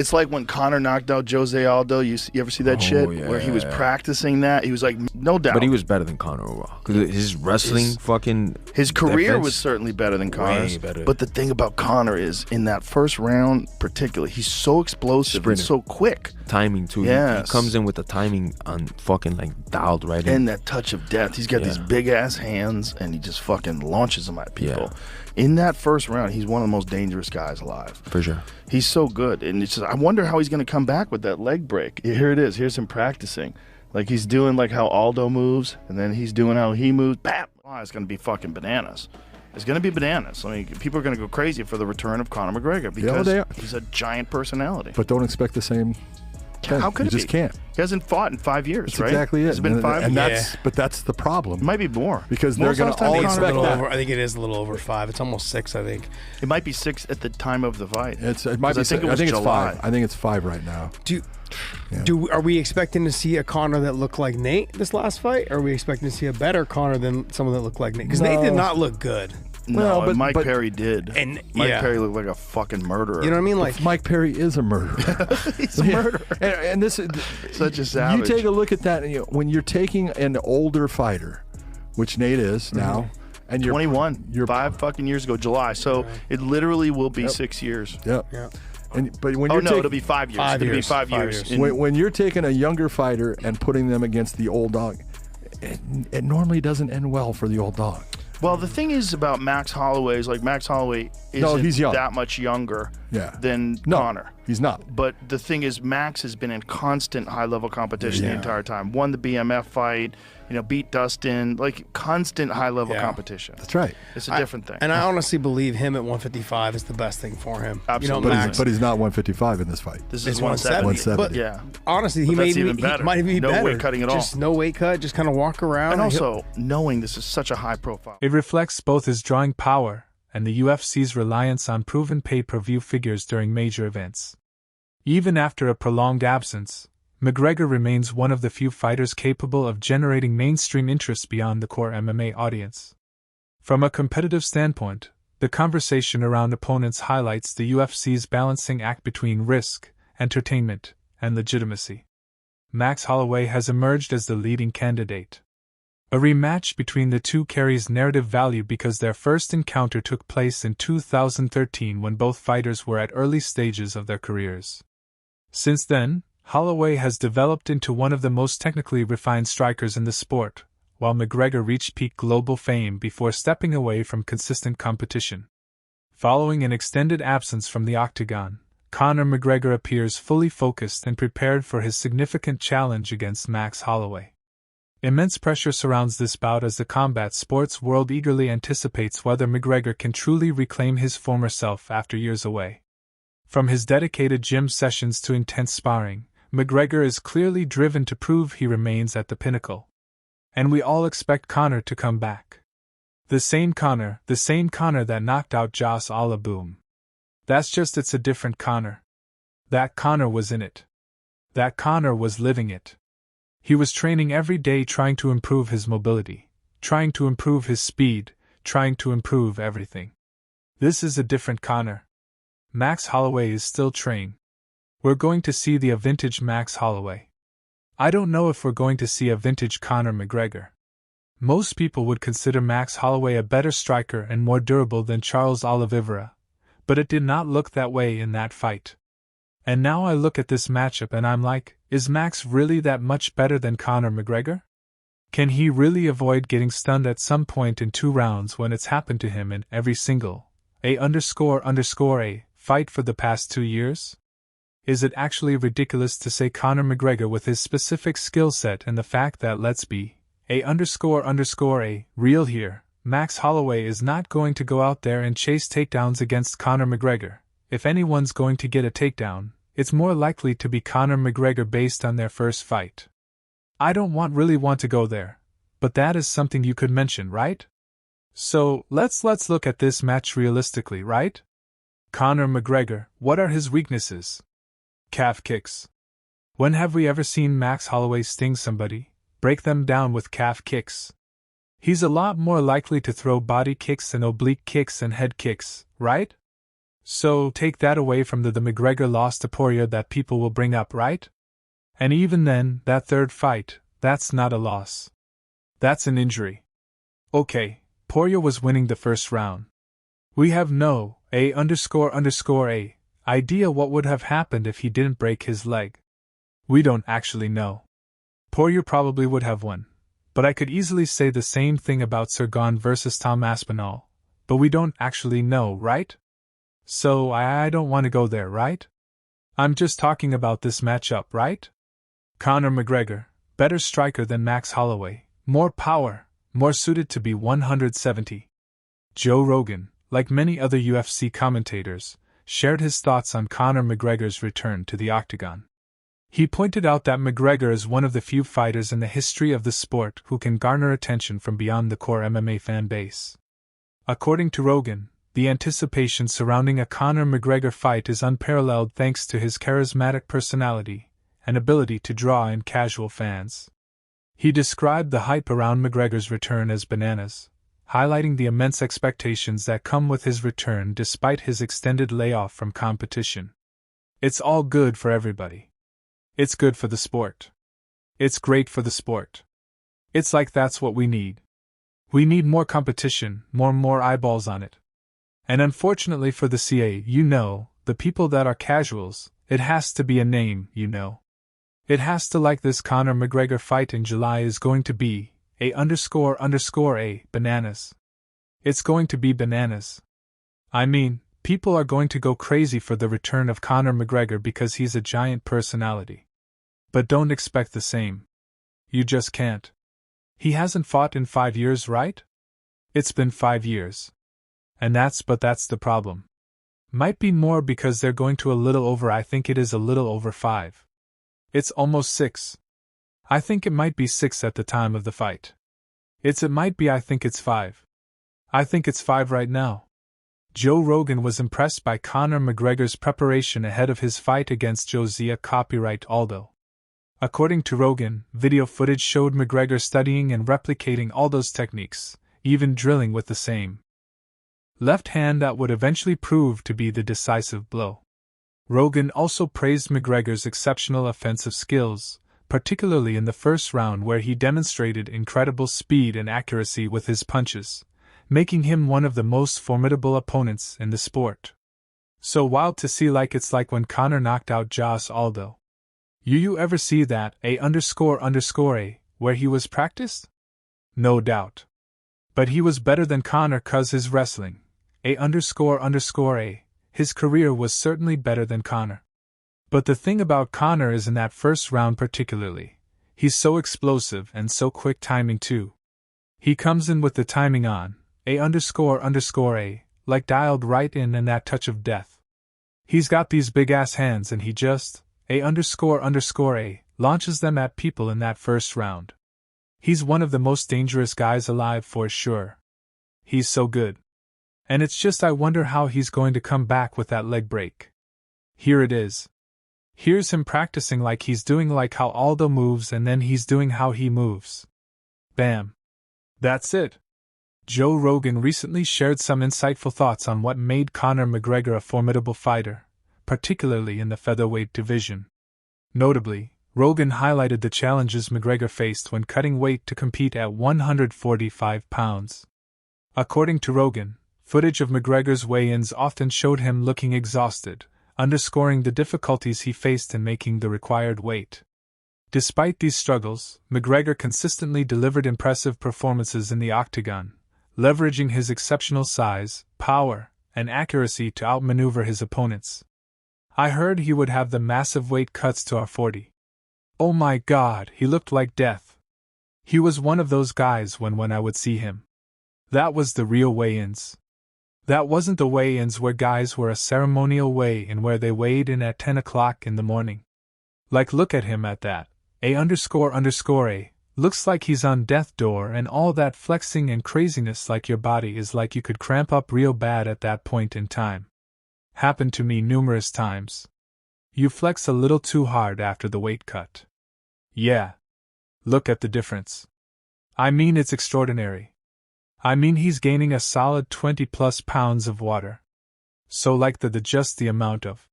It's like when Conor knocked out Jose Aldo. You ever see that shit? Where he was practicing that. He was like, no doubt. But he was better than Conor overall. Because his wrestling His career was certainly better than Conor's. But the thing about Conor is, in that first round particularly, he's so explosive and so quick. Timing, too. Yes. He comes in with the timing on fucking, like, dialed right in. And that touch of death. He's got these big-ass hands, and he just fucking launches them at people. In that first round, he's one of the most dangerous guys alive. For sure. He's so good. And it's just, I wonder how he's going to come back with that leg break. Here it is. Here's him practicing. Like, he's doing like how Aldo moves, and then he's doing how he moves. Bam! Oh, it's going to be fucking bananas. It's going to be bananas. I mean, people are going to go crazy for the return of Conor McGregor because he's a giant personality. But don't expect the same thing. How could you just can't. He hasn't fought in 5 years, That's right? exactly it. It's been 5 years. But that's the problem. It might be more. Because they're going to all expect that. I think it is a little over 5. It's almost 6, I think. It might be 6 at the time of the fight. It might be. I think it's 5. I think it's 5 right now. Are we expecting to see a Conor that looked like Nate this last fight? Or are we expecting to see a better Conor than someone that looked like Nate? Because Nate did not look good. No, but Mike Perry did. And Mike Perry looked like a fucking murderer. You know what I mean? Like Mike Perry is a murderer. He's a murderer. And this is such a savage. You take a look at that, and when you're taking an older fighter, which Nate is now, and you're 21. You're 5 fucking years ago, July. So it literally will be 6 years. Yep. Yeah. But when you're it'll be 5 years. It'll be 5 years. When you're taking a younger fighter and putting them against the old dog, it normally doesn't end well for the old dog. Well, the thing is about Max Holloway is like Max Holloway isn't that much younger than Conor. He's not. But the thing is, Max has been in constant high-level competition the entire time. Won the BMF fight, beat Dustin, like constant high-level competition. That's right. It's a different thing. And I honestly believe him at 155 is the best thing for him. Absolutely. But he's not 155 in this fight. This is 170. But honestly, he might be better. No weight cutting at all. Just no weight cut, just kind of walk around. And also, knowing this is such a high profile. It reflects both his drawing power and the UFC's reliance on proven pay-per-view figures during major events. Even after a prolonged absence, McGregor remains one of the few fighters capable of generating mainstream interest beyond the core MMA audience. From a competitive standpoint, the conversation around opponents highlights the UFC's balancing act between risk, entertainment, and legitimacy. Max Holloway has emerged as the leading candidate. A rematch between the two carries narrative value because their first encounter took place in 2013 when both fighters were at early stages of their careers. Since then, Holloway has developed into one of the most technically refined strikers in the sport, while McGregor reached peak global fame before stepping away from consistent competition. Following an extended absence from the octagon, Conor McGregor appears fully focused and prepared for his significant challenge against Max Holloway. Immense pressure surrounds this bout as the combat sports world eagerly anticipates whether McGregor can truly reclaim his former self after years away. From his dedicated gym sessions to intense sparring, McGregor is clearly driven to prove he remains at the pinnacle. And we all expect Conor to come back. The same Conor that knocked out Joss Boom. It's a different Conor. That Conor was in it. That Conor was living it. He was training every day trying to improve his mobility, trying to improve his speed, trying to improve everything. This is a different Conor. Max Holloway is still training. We're going to see the vintage Max Holloway. I don't know if we're going to see a vintage Conor McGregor. Most people would consider Max Holloway a better striker and more durable than Charles Oliveira, but it did not look that way in that fight. And now I look at this matchup and I'm like, is Max really that much better than Conor McGregor? Can he really avoid getting stunned at some point in 2 rounds when it's happened to him in every single A__A fight for the past 2 years? Is it actually ridiculous to say Conor McGregor with his specific skill set and the fact that let's be A__A real here, Max Holloway is not going to go out there and chase takedowns against Conor McGregor. If anyone's going to get a takedown, it's more likely to be Conor McGregor based on their first fight. I don't really want to go there, but that is something you could mention, right? So, let's look at this match realistically, right? Conor McGregor, what are his weaknesses? Calf kicks. When have we ever seen Max Holloway sting somebody, break them down with calf kicks? He's a lot more likely to throw body kicks and oblique kicks and head kicks, right? So take that away from the McGregor loss to Poirier that people will bring up, right? And even then, that third fight, that's not a loss. That's an injury. Okay, Poirier was winning the first round. We have no a idea what would have happened if he didn't break his leg. We don't actually know. Poirier probably would have won, but I could easily say the same thing about Sergon versus Tom Aspinall, but we don't actually know, right? So I don't want to go there, right? I'm just talking about this matchup, right? Conor McGregor, better striker than Max Holloway, more power, more suited to be 170. Joe Rogan, like many other UFC commentators, shared his thoughts on Conor McGregor's return to the octagon. He pointed out that McGregor is one of the few fighters in the history of the sport who can garner attention from beyond the core MMA fan base. According to Rogan, the anticipation surrounding a Conor McGregor fight is unparalleled thanks to his charismatic personality and ability to draw in casual fans. He described the hype around McGregor's return as bananas, highlighting the immense expectations that come with his return despite his extended layoff from competition. It's all good for everybody. It's good for the sport. It's great for the sport. It's like that's what we need. We need more competition, more eyeballs on it. And unfortunately for the CA, the people that are casuals, it has to be a name, It has to like this Conor McGregor fight in July is going to be a bananas. It's going to be bananas. I mean, people are going to go crazy for the return of Conor McGregor because he's a giant personality. But don't expect the same. You just can't. He hasn't fought in 5 years, right? It's been 5 years. And that's the problem. Might be more because they're going to I think it is a little over 5. It's almost 6. I think it might be 6 at the time of the fight. I think it's 5. I think it's 5 right now. Joe Rogan was impressed by Conor McGregor's preparation ahead of his fight against Josiah Copyright Aldo. According to Rogan, video footage showed McGregor studying and replicating Aldo's techniques, even drilling with the same left hand that would eventually prove to be the decisive blow. Rogan also praised McGregor's exceptional offensive skills, particularly in the first round where he demonstrated incredible speed and accuracy with his punches, making him one of the most formidable opponents in the sport. So wild to see, like it's like when Conor knocked out Jos Aldo. You ever see that a where he was practiced? No doubt. But he was better than Conor 'cause his wrestling, his career was certainly better than Conor. But the thing about Conor is in that first round particularly, he's so explosive and so quick timing too. He comes in with the timing on, like dialed right in and that touch of death. He's got these big ass hands and he just, launches them at people in that first round. He's one of the most dangerous guys alive for sure. He's so good. And it's just I wonder how he's going to come back with that leg break. Here it is. Here's him practicing like he's doing like how Aldo moves and then he's doing how he moves. Bam. That's it. Joe Rogan recently shared some insightful thoughts on what made Conor McGregor a formidable fighter, particularly in the featherweight division. Notably, Rogan highlighted the challenges McGregor faced when cutting weight to compete at 145 pounds. According to Rogan, footage of McGregor's weigh-ins often showed him looking exhausted, underscoring the difficulties he faced in making the required weight. Despite these struggles, McGregor consistently delivered impressive performances in the octagon, leveraging his exceptional size, power, and accuracy to outmaneuver his opponents. I heard he would have the massive weight cuts to R40. Oh my God, he looked like death. He was one of those guys when I would see him. That was the real weigh-ins. That wasn't the weigh-ins where guys were a ceremonial weigh-in where they weighed in at 10 o'clock in the morning. Like look at him at that, looks like he's on death door and all that flexing and craziness like your body is like you could cramp up real bad at that point in time. Happened to me numerous times. You flex a little too hard after the weight cut. Yeah. Look at the difference. I mean it's extraordinary. I mean he's gaining a solid 20 plus pounds of water. so like that just the amount of